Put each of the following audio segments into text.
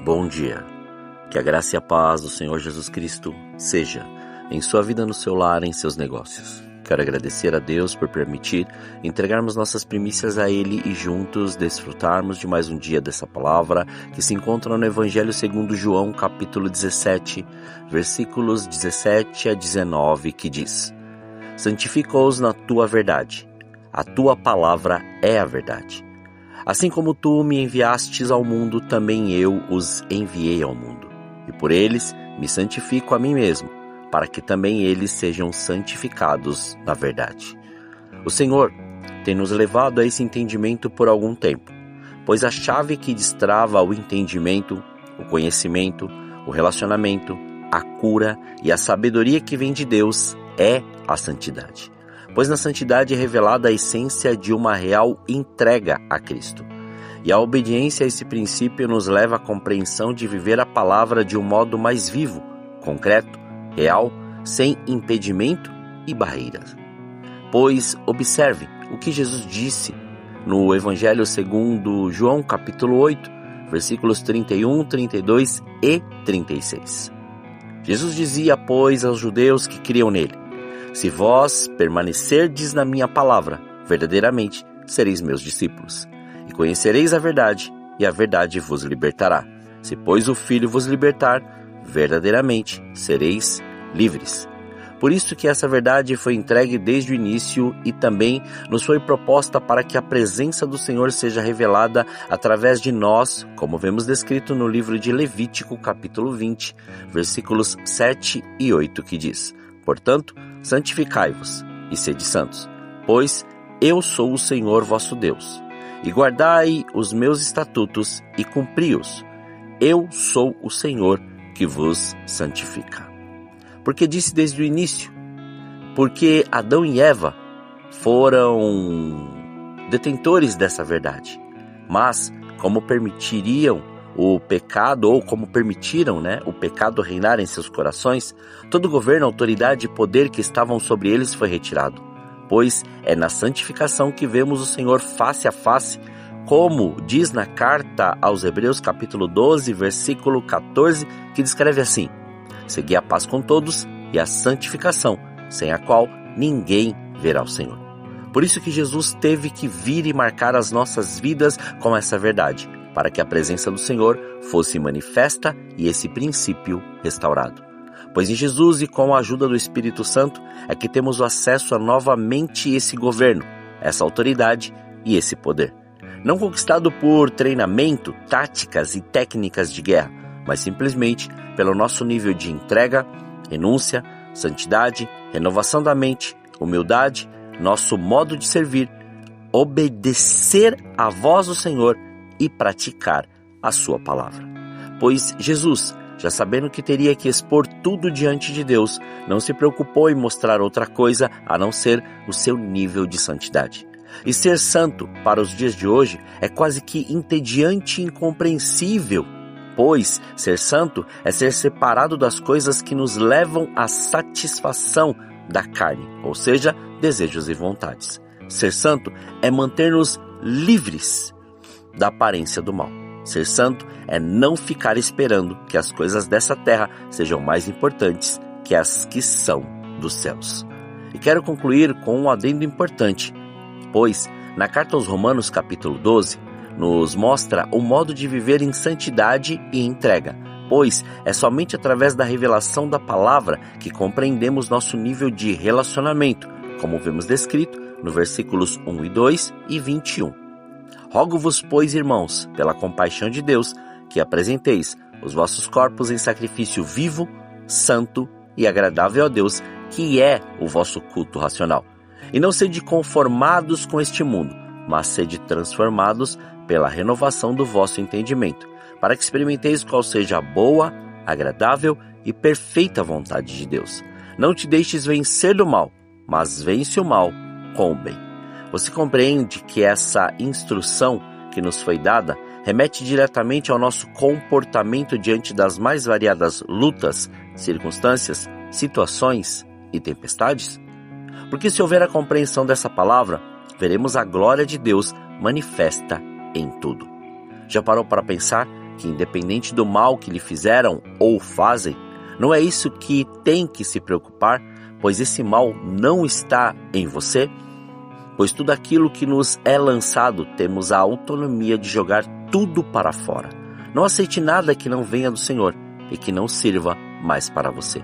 Bom dia. Que a graça e a paz do Senhor Jesus Cristo seja em sua vida, no seu lar, em seus negócios. Quero agradecer a Deus por permitir entregarmos nossas primícias a Ele e juntos desfrutarmos de mais um dia dessa palavra que se encontra no Evangelho segundo João, capítulo 17, versículos 17 a 19, que diz: Santifica-os na tua verdade, a tua palavra é a verdade. Assim como tu me enviastes ao mundo, também eu os enviei ao mundo. E por eles me santifico a mim mesmo, para que também eles sejam santificados na verdade. O Senhor tem nos levado a esse entendimento por algum tempo, pois a chave que destrava o entendimento, o conhecimento, o relacionamento, a cura e a sabedoria que vem de Deus é a santidade. Pois na santidade é revelada a essência de uma real entrega a Cristo. E a obediência a esse princípio nos leva à compreensão de viver a palavra de um modo mais vivo, concreto, real, sem impedimento e barreiras. Pois observe o que Jesus disse no Evangelho segundo João, capítulo 8, versículos 31, 32 e 36. Jesus dizia, pois, aos judeus que criam nele: Se vós permanecerdes na minha palavra, verdadeiramente sereis meus discípulos, e conhecereis a verdade, e a verdade vos libertará. Se, pois, o Filho vos libertar, verdadeiramente sereis livres. Por isso que essa verdade foi entregue desde o início e também nos foi proposta para que a presença do Senhor seja revelada através de nós, como vemos descrito no livro de Levítico, capítulo 20, versículos 7 e 8, que diz: Portanto, santificai-vos e sede santos, pois eu sou o Senhor vosso Deus. E guardai os meus estatutos e cumpri-os. Eu sou o Senhor que vos santifica. Porque disse desde o início, porque Adão e Eva foram detentores dessa verdade, mas como permitiriam o pecado, ou como permitiram, o pecado reinar em seus corações, todo governo, autoridade e poder que estavam sobre eles foi retirado. Pois é na santificação que vemos o Senhor face a face, como diz na carta aos Hebreus, capítulo 12, versículo 14, que descreve assim: Segui a paz com todos e a santificação, sem a qual ninguém verá o Senhor. Por isso que Jesus teve que vir e marcar as nossas vidas com essa verdade, para que a presença do Senhor fosse manifesta e esse princípio restaurado. Pois em Jesus e com a ajuda do Espírito Santo é que temos o acesso a novamente esse governo, essa autoridade e esse poder. Não conquistado por treinamento, táticas e técnicas de guerra, mas simplesmente pelo nosso nível de entrega, renúncia, santidade, renovação da mente, humildade, nosso modo de servir, obedecer à voz do Senhor e praticar a sua palavra. Pois Jesus, já sabendo que teria que expor tudo diante de Deus, não se preocupou em mostrar outra coisa a não ser o seu nível de santidade. E ser santo para os dias de hoje é quase que entediante e incompreensível, pois ser santo é ser separado das coisas que nos levam à satisfação da carne, ou seja, desejos e vontades. Ser santo é manter-nos livres da aparência do mal. Ser santo é não ficar esperando que as coisas dessa terra sejam mais importantes que as que são dos céus. E quero concluir com um adendo importante, pois na carta aos Romanos, capítulo 12, nos mostra o modo de viver em santidade e entrega, pois é somente através da revelação da palavra que compreendemos nosso nível de relacionamento, como vemos descrito no versículos 1 e 2 e 21. Rogo-vos, pois, irmãos, pela compaixão de Deus, que apresenteis os vossos corpos em sacrifício vivo, santo e agradável a Deus, que é o vosso culto racional. E não sede conformados com este mundo, mas sede transformados pela renovação do vosso entendimento, para que experimenteis qual seja a boa, agradável e perfeita vontade de Deus. Não te deixes vencer do mal, mas vence o mal com o bem. Você compreende que essa instrução que nos foi dada remete diretamente ao nosso comportamento diante das mais variadas lutas, circunstâncias, situações e tempestades? Porque se houver a compreensão dessa palavra, veremos a glória de Deus manifesta em tudo. Já parou para pensar que, independente do mal que lhe fizeram ou fazem, não é isso que tem que se preocupar, pois esse mal não está em você? Pois tudo aquilo que nos é lançado temos a autonomia de jogar tudo para fora. Não aceite nada que não venha do Senhor e que não sirva mais para você.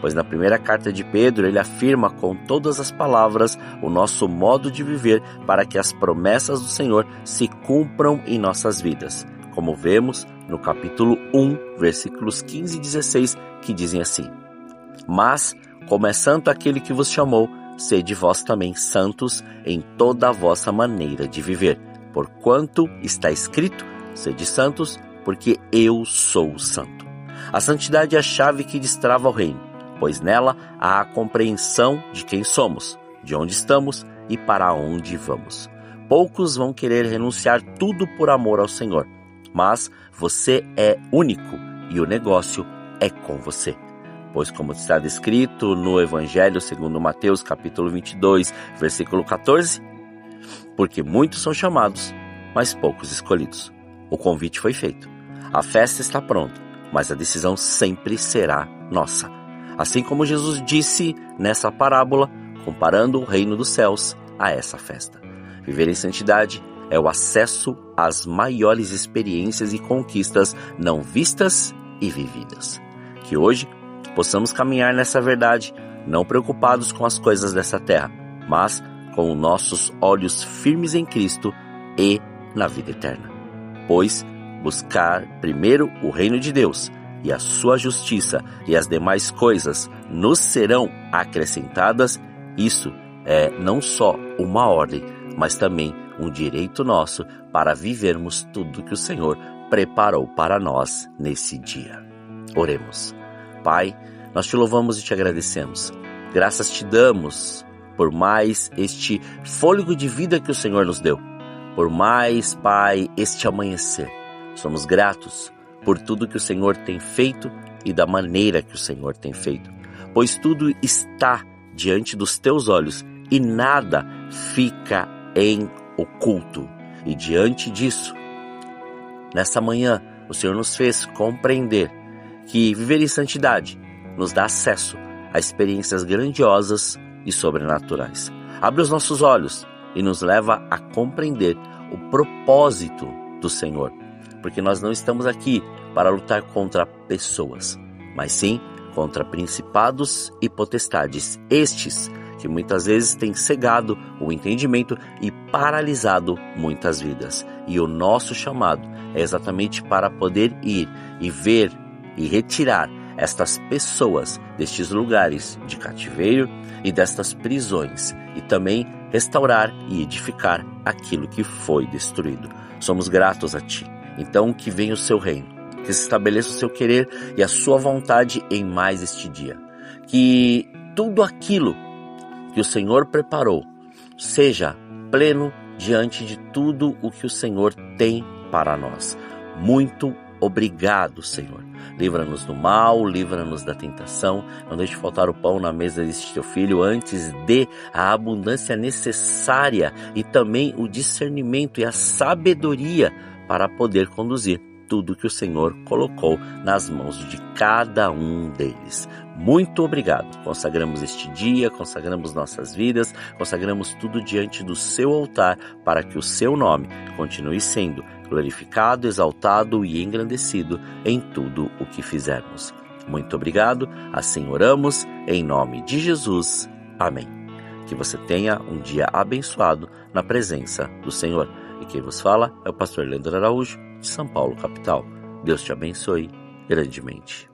Pois na primeira carta de Pedro ele afirma com todas as palavras o nosso modo de viver para que as promessas do Senhor se cumpram em nossas vidas. Como vemos no capítulo 1, versículos 15 e 16, que dizem assim: Mas, como é santo aquele que vos chamou, sede vós também santos em toda a vossa maneira de viver. Porquanto está escrito, sede santos, porque eu sou santo. A santidade é a chave que destrava o reino, pois nela há a compreensão de quem somos, de onde estamos e para onde vamos. Poucos vão querer renunciar tudo por amor ao Senhor, mas você é único e o negócio é com você. Pois como está descrito no Evangelho segundo Mateus capítulo 22, versículo 14, porque muitos são chamados, mas poucos escolhidos. O convite foi feito, a festa está pronta, mas a decisão sempre será nossa. Assim como Jesus disse nessa parábola, comparando o reino dos céus a essa festa. Viver em santidade é o acesso às maiores experiências e conquistas não vistas e vividas. Que hoje possamos caminhar nessa verdade, não preocupados com as coisas dessa terra, mas com nossos olhos firmes em Cristo e na vida eterna. Pois buscar primeiro o reino de Deus e a sua justiça e as demais coisas nos serão acrescentadas, isso é não só uma ordem, mas também um direito nosso para vivermos tudo que o Senhor preparou para nós nesse dia. Oremos. Pai, nós te louvamos e te agradecemos. Graças te damos por mais este fôlego de vida que o Senhor nos deu. Por mais, Pai, este amanhecer. Somos gratos por tudo que o Senhor tem feito e da maneira que o Senhor tem feito. Pois tudo está diante dos teus olhos e nada fica em oculto. E diante disso, nessa manhã, o Senhor nos fez compreender que viver em santidade nos dá acesso a experiências grandiosas e sobrenaturais. Abre os nossos olhos e nos leva a compreender o propósito do Senhor, porque nós não estamos aqui para lutar contra pessoas, mas sim contra principados e potestades, estes que muitas vezes têm cegado o entendimento e paralisado muitas vidas. E o nosso chamado é exatamente para poder ir e ver e retirar estas pessoas destes lugares de cativeiro e destas prisões, e também restaurar e edificar aquilo que foi destruído. Somos gratos a Ti. Então que venha o Seu reino, que se estabeleça o Seu querer e a Sua vontade em mais este dia. Que tudo aquilo que o Senhor preparou seja pleno diante de tudo o que o Senhor tem para nós. Muito obrigado, Senhor. Livra-nos do mal, livra-nos da tentação. Não deixe faltar o pão na mesa deste teu filho, antes dê a abundância necessária e também o discernimento e a sabedoria para poder conduzir tudo que o Senhor colocou nas mãos de cada um deles. Muito obrigado. Consagramos este dia, consagramos nossas vidas, consagramos tudo diante do seu altar para que o seu nome continue sendo glorificado, exaltado e engrandecido em tudo o que fizermos. Muito obrigado. Assim oramos em nome de Jesus. Amém. Que você tenha um dia abençoado na presença do Senhor. E quem vos fala é o pastor Leandro Araújo, de São Paulo, capital. Deus te abençoe grandemente.